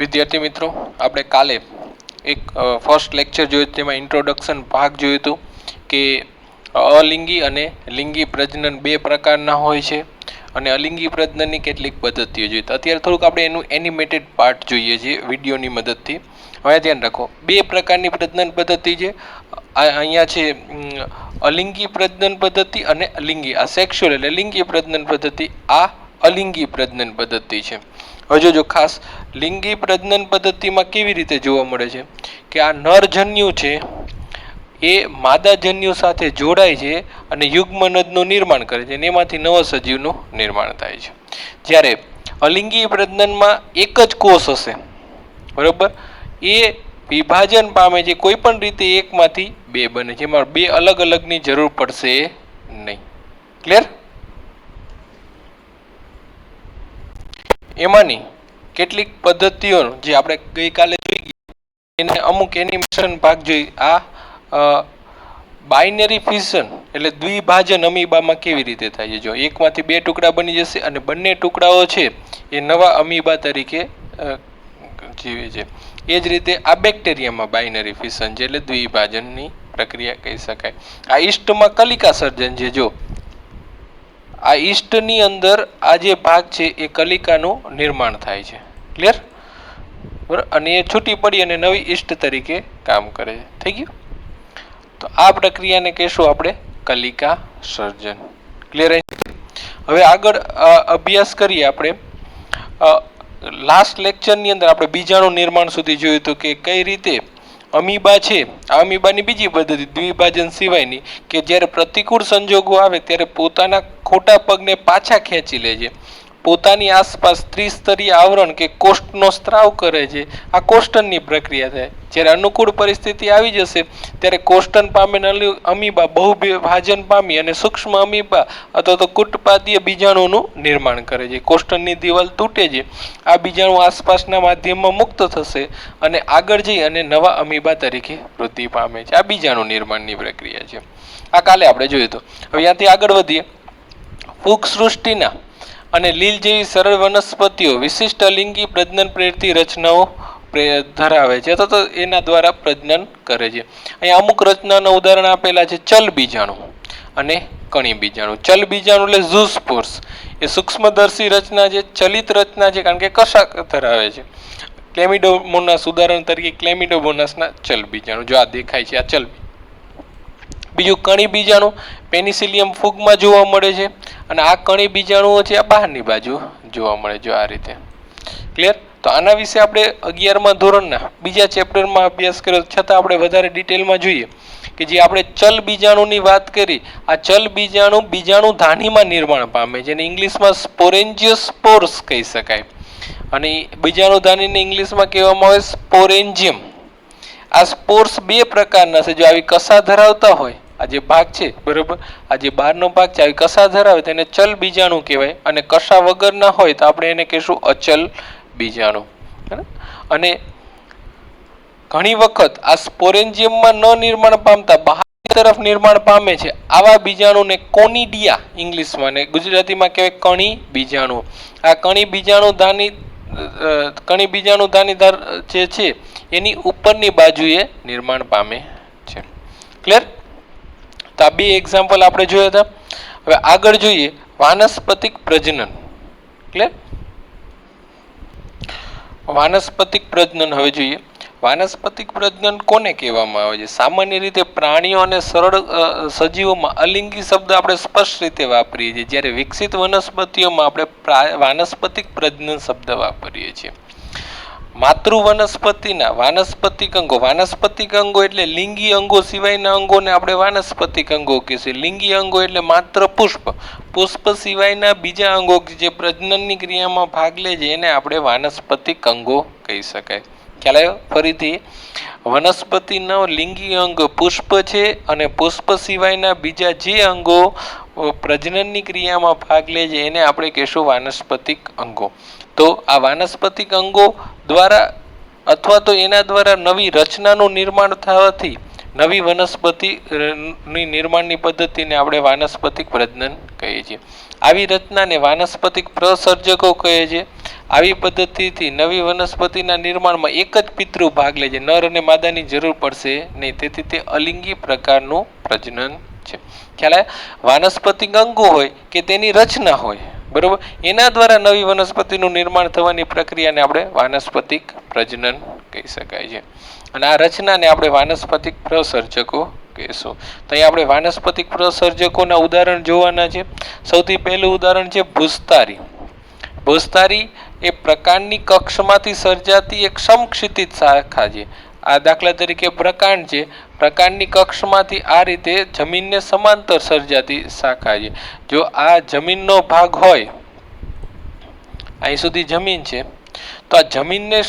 વિદ્યાર્થી મિત્રો, આપણે કાલે એક ફર્સ્ટ લેક્ચર જોયું તેમાં ઇન્ટ્રોડક્શન ભાગ જોયું હતું કે અલિંગી અને લિંગી પ્રજનન બે પ્રકારના હોય છે અને અલિંગી પ્રજનનની કેટલીક પદ્ધતિઓ જોઈ. અત્યારે થોડુંક આપણે એનું એનિમેટેડ પાર્ટ જોઈએ છીએ વિડીયોની મદદથી. હવે ધ્યાન રાખો, બે પ્રકારની પ્રજનન પદ્ધતિ છે. અહીંયા છે અલિંગી પ્રજનન પદ્ધતિ અને લિંગી. આ સેક્સ્યુઅલ એટલે લિંગી પ્રજનન પદ્ધતિ, આ અલિંગી પ્રજનન પદ્ધતિ છે. હવે જોજો ખાસ, લિંગી પ્રજનન પદ્ધતિમાં કેવી રીતે જોવા મળે છે કે આ નરજન્યુ છે એ માદાજન્યુ સાથે જોડાય છે અને યુગ્મનદનું નિર્માણ કરે છે અને એમાંથી નવા સજીવનું નિર્માણ થાય છે. જ્યારે અલિંગી પ્રજનનમાં એક જ કોષ હશે, બરોબર, એ વિભાજન પામે છે, કોઈ પણ રીતે એકમાંથી બે બને છે, એમાં બે અલગ અલગની જરૂર પડશે નહીં. ક્લિયર? એમાંની કેટલીક પદ્ધતિઓ જે આપણે ગઈકાલે જોઈ ગયા એને અમુક એનિમેશન ભાગ જોઈ. આ બાઇનરી ફિશન એટલે દ્વિભાજન અમીબામાં કેવી રીતે થાય છે. જો એકમાંથી બે ટુકડા બની જશે અને બંને ટુકડાઓ છે એ નવા અમીબા તરીકે જીવે છે. એ જ રીતે આ બેક્ટેરિયામાં બાઇનરી ફિશન છે એટલે દ્વિભાજનની પ્રક્રિયા કહી શકાય. આ ઈસ્ટમાં કલિકા સર્જન છે. જો આ ઈસ્ટની અંદર આ જે ભાગ છે એ કલિકાનું નિર્માણ થાય છે. ક્લિયર? બરાબર. અને એ છૂટી પડી અને નવી ઈસ્ટ તરીકે કામ કરે છે. થઈ ગયું? તો આ પ્રક્રિયાને કહેશું આપણે કલિકા સર્જન. ક્લિયર? હવે આગળ અભ્યાસ કરીએ આપણે. લાસ્ટ લેક્ચરની અંદર આપણે બીજાણુ નિર્માણ સુધી જોયું હતું કે કઈ રીતે અમીબા છે, આ અમીબાની બીજી પદ્ધતિ દ્વિભાજન સિવાયની, કે જ્યારે પ્રતિકૂળ સંજોગો આવે ત્યારે પોતાના ખોટા પગને પાછા ખેંચી લે છે, પોતાની આસપાસ ત્રિસ્તરીય આવરણ કે કોષ્ટનો સ્ત્રાવ કરે છે. આ કોષ્ટનની પ્રક્રિયા થાય. જ્યારે અનુકૂળ પરિસ્થિતિ આવી જશે ત્યારે કોષ્ટન પામેલ અમીબા બહુવિભાજન પામી અને સૂક્ષ્મ અમીબા અથવા તો કુટપાદીય બીજાણુનું નિર્માણ કરે છે. કોષ્ટનની દિવાલ તૂટે છે, આ બીજાણુ આસપાસના માધ્યમમાં મુક્ત થશે અને આગળ જઈ અને નવા અમીબા તરીકે વૃદ્ધિ પામે છે. આ બીજાણુ નિર્માણની પ્રક્રિયા છે. આ કાલે આપણે જોયું હતું. હવે ત્યાંથી આગળ વધીએ. ફૂગ સૃષ્ટિના અને લીલ જેવી સરળ વનસ્પતિઓ વિશિષ્ટ લિંગી પ્રજનન પ્રેરતી રચનાઓ ધરાવે છે અથવા તો એના દ્વારા પ્રજનન કરે છે. અહીંયા અમુક રચનાના ઉદાહરણ આપેલા છે. ચલ બીજાણુ અને કણી બીજાણુ. ચલ બીજાણુ એટલે ઝૂસ્પોર્સ, એ સૂક્ષ્મદર્શી રચના છે, ચલિત રચના છે, કારણ કે કશાક ધરાવે છે. ક્લેમિડોમોનાસ ઉદાહરણ તરીકે ક્લેમિડોમોનાસના ચલ બીજાણુ. જો આ દેખાય છે, આ ચલ. બીજું કણી બીજાણુ પેનિસિલિયમ ફૂગમાં જોવા મળે છે અને આ કણી બીજાણુઓ છે આ બહારની બાજુ જોવા મળે. જો આ રીતે. ક્લિયર? તો આના વિશે આપણે 11મા ધોરણના બીજા ચેપ્ટરમાં અભ્યાસ કર્યો, છતાં આપણે વધારે ડિટેલમાં જોઈએ કે જે આપણે ચલ બીજાણુની વાત કરી, આ ચલ બીજાણુ બીજાણુ ધાનીમાં નિર્માણ પામે છે અને ઇંગ્લિશમાં સ્પોરેન્જિયોસ્પોર્સ કહી શકાય અને બીજાણુ ધાનીને ઇંગ્લિશમાં કહેવામાં આવે સ્પોરેન્જિયમ. આ સ્પોર્સ બે પ્રકારના છે. જો આવી કસા ધરાવતા હોય, આ જે ભાગ છે, બરોબર, આ જે બહારનો ભાગ છે આવી કસા ધરાવે તો એને ચલ બીજાણુ કહેવાય અને કસા વગરના હોય તો આપણે એને કહીશું અચલ બીજાણુ. અને ઘણી વખત આ સ્પોરેન્જિયમમાં ન નિર્માણ પામતા બહારની તરફ નિર્માણ પામે છે આવા બીજાણુને કોનિડિયા ઇંગ્લિશમાં ને ગુજરાતીમાં કહેવાય કણી બીજાણુ. આ કણી બીજાણુ દાનીદાર જે છે એની ઉપરની બાજુએ નિર્માણ પામે છે. ક્લિયર? તો આ બે એક્ઝામ્પલ આપણે જોયા હતા. હવે આગળ જોઈએ વાનસ્પતિક પ્રજનન. ક્લિયર? વાનસ્પતિક પ્રજનન હવે જોઈએ. વાનસ્પતિક પ્રજનન કોને કહેવામાં આવે છે? સામાન્ય રીતે પ્રાણીઓ અને સરળ સજીવોમાં અલિંગી શબ્દ આપણે સ્પષ્ટ રીતે વાપરીએ છીએ, જ્યારે વિકસિત વનસ્પતિઓમાં આપણે વાનસ્પતિક પ્રજનન શબ્દ વાપરીએ છીએ. માતૃ વનસ્પતિના વાનસ્પતિક અંગો, વાનસ્પતિક અંગો એટલે લિંગી અંગો સિવાયના અંગોને આપણે વાનસ્પતિક અંગો કહીશું. લિંગી અંગો એટલે માત્ર પુષ્પ, પુષ્પ સિવાયના બીજા અંગો જે પ્રજનનની ક્રિયામાં ભાગ લે છે એને આપણે વાનસ્પતિક અંગો કહી શકાય. ખ્યાલ આવ્યો? ફરીથી, વનસ્પતિનો લિંગી અંગ પુષ્પ છે અને પુષ્પ સિવાયના બીજા જે અંગો પ્રજનનની ક્રિયામાં ભાગ લે છે એને આપણે કહીશું વાનસ્પતિક અંગો. તો આ વાનસ્પતિક અંગો દ્વારા અથવા તો એના દ્વારા નવી રચનાનું નિર્માણ થવાથી નવી વનસ્પતિની નિર્માણની પદ્ધતિને આપણે વાનસ્પતિક પ્રજનન કહીએ છીએ. આવી રચનાને વાનસ્પતિક પ્રસર્જકો કહે છે. આવી પદ્ધતિથી નવી વનસ્પતિના નિર્માણમાં એક જ પિતૃ ભાગ લે છે. નર અને માદાની જરૂર પડશે નહીં. તેથી તે અલિંગી પ્રકારનું પ્રજનન છે. ખ્યાલ વાનસ્પતિક અંગો હોય કે તેની રચના હોય, બરોબર, એના દ્વારા નવી વનસ્પતિનું નિર્માણ થવાની પ્રક્રિયાને આપણે વાનસ્પતિક પ્રજનન કહી શકાય છે. અને આ રચનાને આપણે વાનસ્પતિક પ્રસર્જકો કહેશું. તો અહીં આપણે વાનસ્પતિક પ્રસર્જકોના ઉદાહરણ જોવાના છે. સૌથી પહેલું ઉદાહરણ છે ભૂસ્તારી. ભૂસ્તારી એ પ્રકાંડની કક્ષમાંથી સર્જાતી એક સમક્ષિતિજ શાખા છે. આ દાખલા તરીકે પ્રકાંડ છે. પ્રકાંડની કક્ષમાંથી આ રીતે જમીનને સમાંતર સર્જાતી શાખા છે. જો આ જમીનનો ભાગ હોય, અહીં સુધી જમીન છે, તો આ જમીનને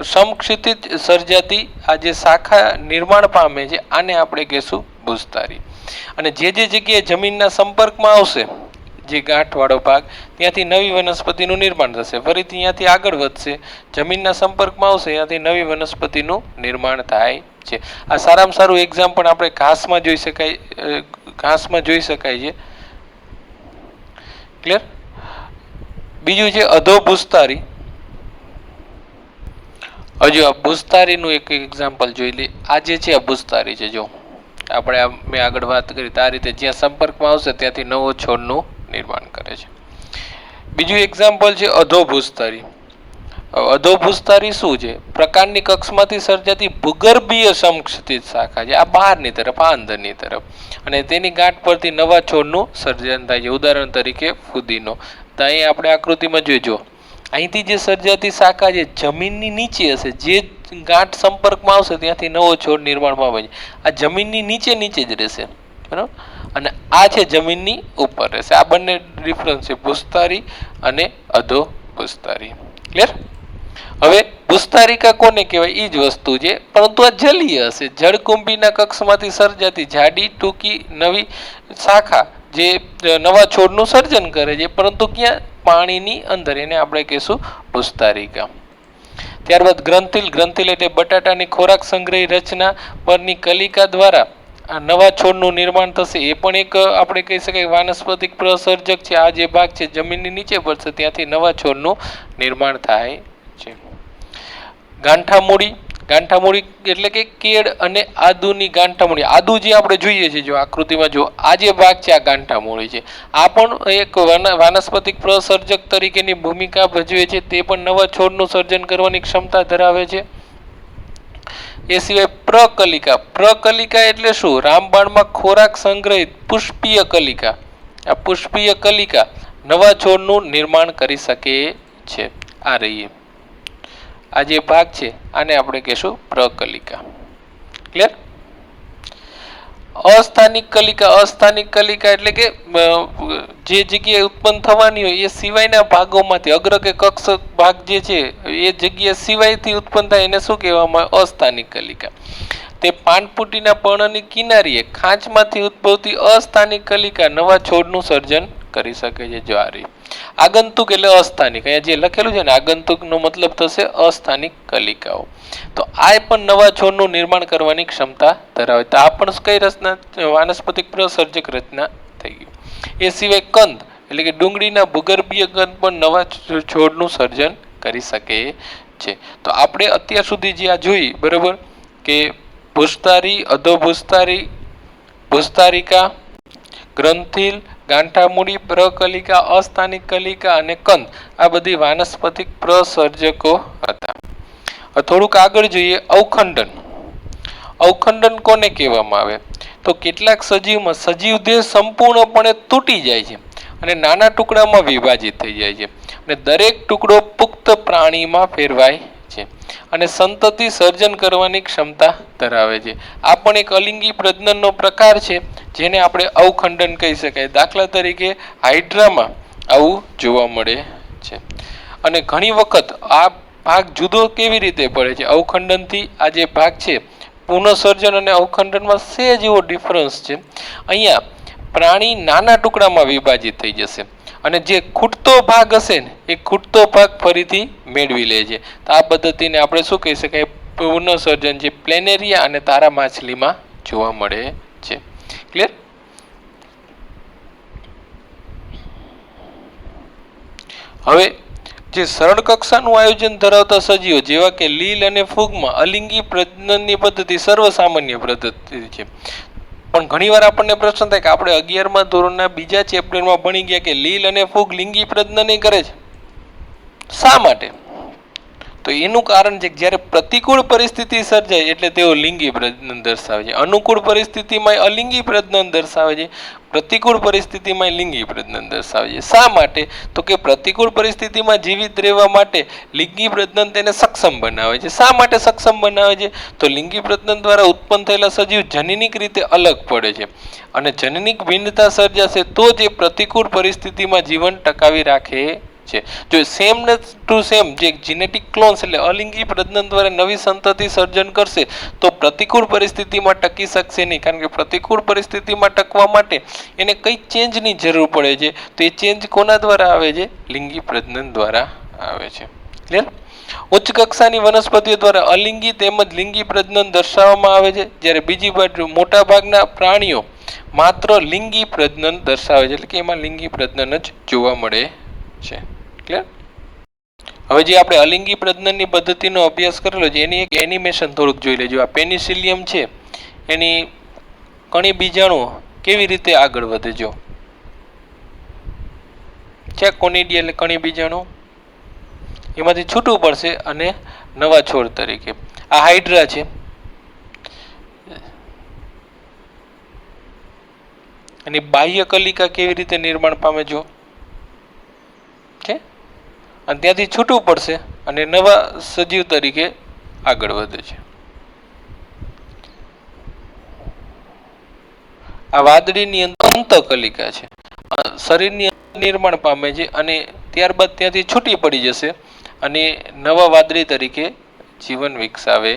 સમક્ષિતિજ સર્જાતી આ જે શાખા નિર્માણ પામે છે આને આપણે કહેશું ભૂસ્તારી. અને જે જગ્યાએ જમીનના સંપર્કમાં આવશે જે ગાંઠવાળો ભાગ, ત્યાંથી નવી વનસ્પતિનું નિર્માણ થશે. ફરીથી ત્યાંથી આગળ વધશે, જમીનના સંપર્કમાં આવશે, ત્યાંથી નવી વનસ્પતિનું નિર્માણ થાય છે. આ સારામાં સારું એક્ઝામ્પલ આપણે ઘાસમાં જોઈ શકાય છે. ક્લિયર? બીજું છે અધોભૂસ્તારી. હજુ આ ભૂસ્તારીનું એક એક્ઝામ્પલ જોઈ લે. આ જે છે આ ભૂસ્તારી છે. જો આપણે મેં આગળ વાત કરી આ રીતે જ્યાં સંપર્કમાં આવશે ત્યાંથી નવો છોડનું નિર્માણ કરે છે. બીજું એક્ઝામ્પલ છે અધોભૂસ્તારી. અધોભૂસ્તારી શું છે? પ્રકાંડની કક્ષમાંથી સર્જાતી ભૂગર્ભીય સમક્ષિતિજ શાખા છે. આ બહારની તરફ, આ અંદરની તરફ, અને તેની ગાંઠ પરથી નવા છોડનું સર્જન થાય છે. ઉદાહરણ તરીકે ફુદીનો. તો અહીં આપણે આકૃતિમાં જોઈજો, અહીંથી જે સર્જાતી શાખા છે જમીનની નીચે હશે, જે ગાંઠ સંપર્કમાં આવશે ત્યાંથી નવો છોડ નિર્માણ પામે છે. આ જમીનની નીચે જ રહેશે, બરાબર, અને આ છે જમીનની ઉપર રહેશે. આ બંને ડિફરન્સ છે, ભૂસ્તારી અને અધોભૂસ્તારી. ક્લિયર? હવે ભૂસ્તારિકા કોને કહેવાય? એ જ વસ્તુ છે, પરંતુ આ જલીય હશે. જળકુંભીના કક્ષમાંથી સર્જાતી જાડી ટૂંકી નવી શાખા જે નવા છોડનું સર્જન કરે છે, પરંતુ ક્યાં? પાણીની અંદર. એને આપણે કહીશું ભૂસ્તારિકા. ત્યારબાદ ગ્રંથિલ. ગ્રંથિલ એટલે બટાટાની ખોરાક સંગ્રહી રચના પરની કલિકા દ્વારા આ નવા છોડનું નિર્માણ થશે. એ પણ એક આપણે કહી શકાય વાનસ્પતિક પ્રસર્જક છે. આ જે ભાગ છે જમીનની નીચે પડશે, ત્યાંથી નવા છોડનું નિર્માણ થાય છે. ગાંઠામૂળી. ગાંઠામૂળી એટલે કે કેળ અને આદુની ગાંઠામૂળી. આદુ જે આપણે જોઈએ છીએ, જો આકૃતિમાં જો આ જે ભાગ છે આ ગાંઠામૂળી છે. આ પણ એક વાનસ્પતિક પ્રસર્જક તરીકેની ભૂમિકા ભજવે છે. તે પણ નવા છોડનું સર્જન કરવાની ક્ષમતા ધરાવે છે. એ સિવાય પ્રકલિકા. પ્રકલિકા એટલે શું? રામબાણમાં ખોરાક સંગ્રહિત પુષ્પીય કલિકા. આ પુષ્પીય કલિકા નવા છોડનું નિર્માણ કરી શકે છે. આ રહીએ, આ જે ભાગ છે આને આપણે કહેશું પ્રકલિકા. ક્લિયર? અસ્થાનિક કલિકા. અસ્થાનિક કલિકા એટલે કે જે જગ્યાએ ઉત્પન્ન થવાની હોય એ સિવાયના ભાગોમાંથી, અગ્ર કે કક્ષ ભાગ જે છે એ જગ્યા સિવાયથી ઉત્પન્ન થાય એને શું કહેવામાં આવે? અસ્થાનિક કલિકા. તે પાનપુટીના પર્ણની કિનારીએ ખાંચમાંથી ઉદ્ભવતી અસ્થાનિક કલિકા નવા છોડનું સર્જન કરી શકે છે. જ્વારી. આગંતુક એટલે અસ્થાનિક. અહીંયા જે લખેલું છે ને આગંતુકનો મતલબ થશે અસ્થાનિક કલિકાઓ. તો આ પણ નવા છોડનું નિર્માણ કરવાની ક્ષમતા ધરાવે. તો આ પણ કઈ રચના? વાનસ્પતિક પ્રસર્જક રચના થઈ ગઈ. એ સિવાય કંદ એટલે કે ડુંગળીના ભૂગર્ભીય કંદ પણ નવા છોડનું સર્જન કરી શકે છે. તો આપણે અત્યાર સુધી જે આ જોઈ, બરોબર, કે ભૂસ્તારી, અધોભૂસ્તારી, ભૂસ્તારિકા, ગ્રંથિલ, ગાંઠામૂળી, પ્રકલિકા, અસ્થાનિક કલિકા અને કંદ આ બધી વાનસ્પતિક પ્રસર્જકો હતા. થોડુંક આગળ જોઈએ. અવખંડન. અવખંડન કોને કહેવામાં આવે? તો કેટલાક સજીવમાં સજીવ દેહ સંપૂર્ણપણે તૂટી જાય છે અને નાના ટુકડામાં વિભાજિત થઈ જાય છે, અને દરેક ટુકડો પુખ્ત પ્રાણીમાં ફેરવાય છે અને સંતતિ સર્જન કરવાની ક્ષમતા ધરાવે છે. આ પણ એક અલિંગી પ્રજનનનો પ્રકાર છે જેને આપણે અવખંડન કહી શકાય. દાખલા તરીકે હાઇડ્રામાં આવું જોવા મળે છે. અને ઘણી વખત આ ભાગ જુદો કેવી રીતે પડે છે અવખંડનથી? આ જે ભાગ છે પુનઃસર્જન અને અવખંડનમાં સહેજ એવો ડિફરન્સ છે. અહીંયા પ્રાણી નાના ટુકડામાં વિભાજિત થઈ જશે અને જે ખૂટતો ભાગ હશે ને એ ખૂટતો ભાગ ફરીથી મેળવી લે છે. તો આ પદ્ધતિને આપણે શું કહી શકાય? પુનઃસર્જન જે પ્લેનેરિયા અને તારા માછલીમાં જોવા મળે છે. ક્લિયર? હવે જે સરળ કક્ષાનું આયોજન ધરાવતા સજીવો જેવા કે લીલ અને ફૂગમાં અલિંગી પ્રજનનની પદ્ધતિ સર્વસામાન્ય પદ્ધતિ છે. પણ ઘણીવાર આપણને પ્રશ્ન થાય કે આપણે 11મા ધોરણના બીજા ચેપ્ટરમાં ભણી ગયા કે લીલ અને ફૂગ લિંગી પ્રજનન કરે છે. શા માટે? તો એનું કારણ છે કે જ્યારે પ્રતિકૂળ પરિસ્થિતિ સર્જાય એટલે તેઓ લિંગી પ્રજનન દર્શાવે છે. અનુકૂળ પરિસ્થિતિમાં અલિંગી પ્રજનન દર્શાવે છે, પ્રતિકૂળ પરિસ્થિતિમાં લિંગી પ્રજનન દર્શાવે છે. શા માટે? તો કે પ્રતિકૂળ પરિસ્થિતિમાં જીવિત રહેવા માટે લિંગી પ્રજનન તેને સક્ષમ બનાવે છે. શા માટે સક્ષમ બનાવે છે? તો લિંગી પ્રજનન દ્વારા ઉત્પન્ન થયેલા સજીવ જનનિક રીતે અલગ પડે છે અને જનનિક ભિન્નતા સર્જાશે તો જ એ પ્રતિકૂળ પરિસ્થિતિમાં જીવન ટકાવી રાખે છે. જો સેમ ટુ સેમ જે જીનેટિક ક્લોન્સ એટલે અલિંગી પ્રજનન દ્વારા નવી સંતતિ સર્જન કરશે તો પ્રતિકૂળ પરિસ્થિતિમાં ટકી શકશે નહીં, કારણ કે પ્રતિકૂળ પરિસ્થિતિમાં ટકવા માટે એને કઈ ચેન્જની જરૂર પડે છે. તો એ ચેન્જ કોના દ્વારા આવે છે? લિંગી પ્રજનન દ્વારા આવે છે. ક્લિયર? ઉચ્ચ કક્ષાની વનસ્પતિઓ દ્વારા અલિંગી તેમજ લિંગી પ્રજનન દર્શાવવામાં આવે છે, જ્યારે બીજી બાજુ મોટા ભાગના પ્રાણીઓ માત્ર લિંગી પ્રજનન દર્શાવે છે, એટલે કે એમાં લિંગી પ્રજનન જ જોવા મળે છે. ક્લિયર? હવે જે આપણે અલિંગી પ્રજનનની પદ્ધતિનો અભ્યાસ કરેલો છે એની એક એનિમેશન થોડુંક જોઈ લેજો. આ પેનિસિલિયમ છે એની કણી બીજાણુ કેવી રીતે આગળ વધે જો છે. કોનિડિયા એટલે કણી બીજાણુ એમાંથી છૂટવું પડશે અને નવા છોડ તરીકે. આ હાઇડ્રા છે, એની બાહ્ય કલિકા કેવી રીતે નિર્માણ પામે જો છે, અને ત્યાંથી છૂટવું પડશે અને નવા સજીવ તરીકે આગળ વધે છે. આ વાદળીની અંદર અંતઃકલિકા છે, શરીરની અંદર નિર્માણ પામે છે અને ત્યારબાદ ત્યાંથી છૂટી પડી જશે અને નવા વાદળી તરીકે જીવન વિકસાવે